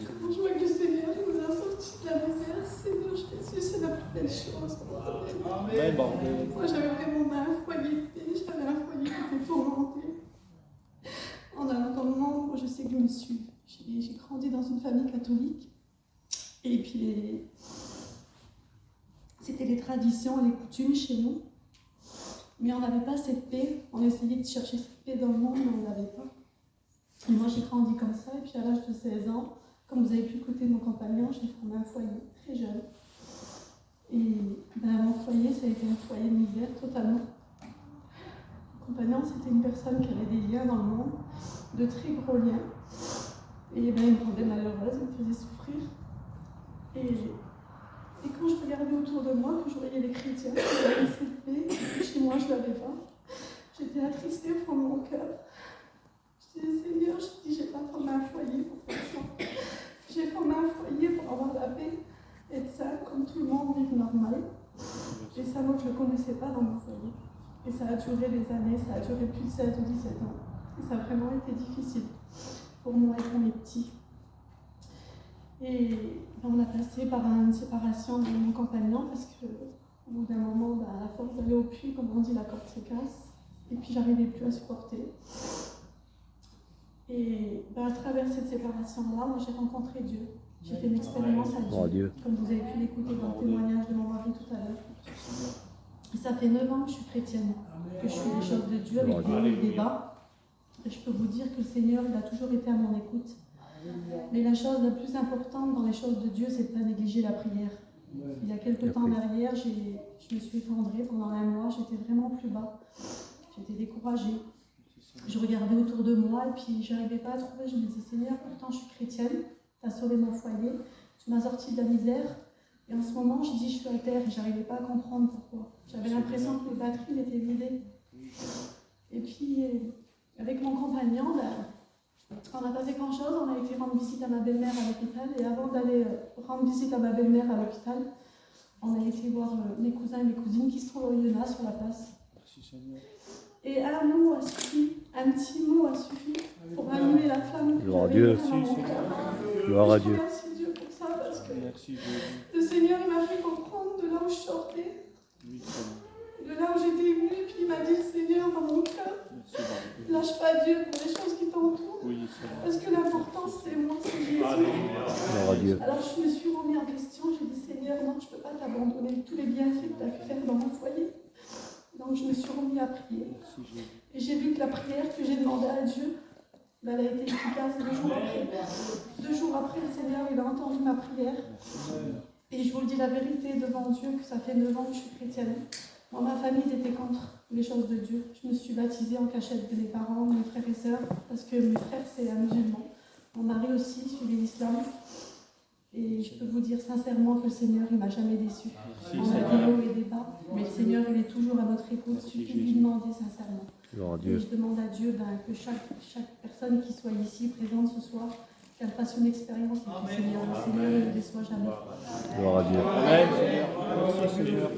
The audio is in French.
Quand je vois que le Seigneur nous a sortis de la misère, Seigneur Jésus, c'est la plus belle chose. Amen. Moi, j'avais vraiment un foyer de paix, j'avais un foyer qui était tourmenté. Dans le monde où je sais que je me suis. J'ai grandi dans une famille catholique. Et puis, c'était les traditions et les coutumes chez nous. Mais on n'avait pas cette paix. On essayait de chercher cette paix dans le monde, mais on ne l'avait pas. Et moi, j'ai grandi comme ça. Et puis, à l'âge de 16 ans, comme vous avez pu écouter mon compagnon, j'ai formé un foyer très jeune. Et mon foyer, ça a été un foyer de misère totalement. Mon compagnon, c'était une personne qui avait des liens dans le monde, de très gros liens. Et il me rendait malheureuse, il me faisait souffrir. Et quand je regardais autour de moi, que je voyais les chrétiens, qui avaient cette paix, chez moi je ne l'avais pas, j'étais attristée au fond de mon cœur. Je disais, Seigneur, j'ai pas formé un foyer pour faire ça. J'ai formé un foyer pour avoir la paix, être seule, comme tout le monde, vivre normal. Et ça, moi, je ne le connaissais pas dans mon foyer. Et ça a duré des années, ça a duré plus de 16 ou 17 ans. Et ça a vraiment été difficile pour moi et pour mes petits. Et on a passé par une séparation de mon compagnon parce qu'au bout d'un moment, à force d'aller au puits, comme on dit, la corde se casse. Et puis j'arrivais plus à supporter. Et à travers cette séparation-là, moi j'ai rencontré Dieu. J'ai fait une expérience à Dieu, comme vous avez pu l'écouter dans le témoignage de mon mari tout à l'heure. Et ça fait 9 ans que je suis chrétienne, que je fais les choses de Dieu avec des hauts et des bas. Et je peux vous dire que le Seigneur, il a toujours été à mon écoute. Mais la chose la plus importante dans les choses de Dieu, c'est de ne pas négliger la prière. Il y a quelques temps en arrière, je me suis effondrée pendant un mois, j'étais vraiment plus bas. J'étais découragée. Je regardais autour de moi et puis je n'arrivais pas à trouver. Je me disais, Seigneur, pourtant je suis chrétienne, tu as sauvé mon foyer, tu m'as sortie de la misère. Et en ce moment, je dis, je suis à terre et je n'arrivais pas à comprendre pourquoi. J'avais l'impression que les batteries étaient vidées. Et puis, avec mon compagnon, on n'a pas fait grand-chose, on a été rendre visite à ma belle-mère à l'hôpital et avant d'aller rendre visite à ma belle-mère à l'hôpital, on a été voir mes cousins et mes cousines qui se trouvent au Yéna sur la place. Et un mot a suffi, un petit mot a suffi pour allumer la flamme que j'avais dans mon cœur. Gloire à Dieu. Je remercie Dieu pour ça parce que le Seigneur m'a fait comprendre de là où je sortais, de là où j'étais venue, et puis il m'a dit, Seigneur, dans mon cœur, lâche pas Dieu pour les choses qui t'entourent, parce que l'important c'est moi, c'est Jésus. Alors je me suis remis en question, j'ai dit, Seigneur, non, je ne peux pas t'abandonner tous les bienfaits que tu as fait faire dans mon foyer. Donc je me suis remis à prier. Et j'ai vu que la prière que j'ai demandée à Dieu, elle a été efficace 2 jours après. 2 jours après, le Seigneur, il a entendu ma prière. Et je vous le dis la vérité devant Dieu, que ça fait 9 ans que je suis chrétienne. Moi, ma famille était contre les choses de Dieu. Je me suis baptisée en cachette de mes parents, mes frères et sœurs, parce que mes frères, c'est un musulman. Mon mari aussi suivait l'islam. Et je peux vous dire sincèrement que le Seigneur, il ne m'a jamais déçu. On a des hauts et des bas, mais le Seigneur, il est toujours à notre écoute. Il suffit de lui demander sincèrement. Et je demande à Dieu que chaque personne qui soit ici, présente ce soir, qu'elle fasse une expérience avec le Seigneur. Le Seigneur ne le déçoit jamais. Gloire à Dieu. Amen, Seigneur. Merci, Seigneur.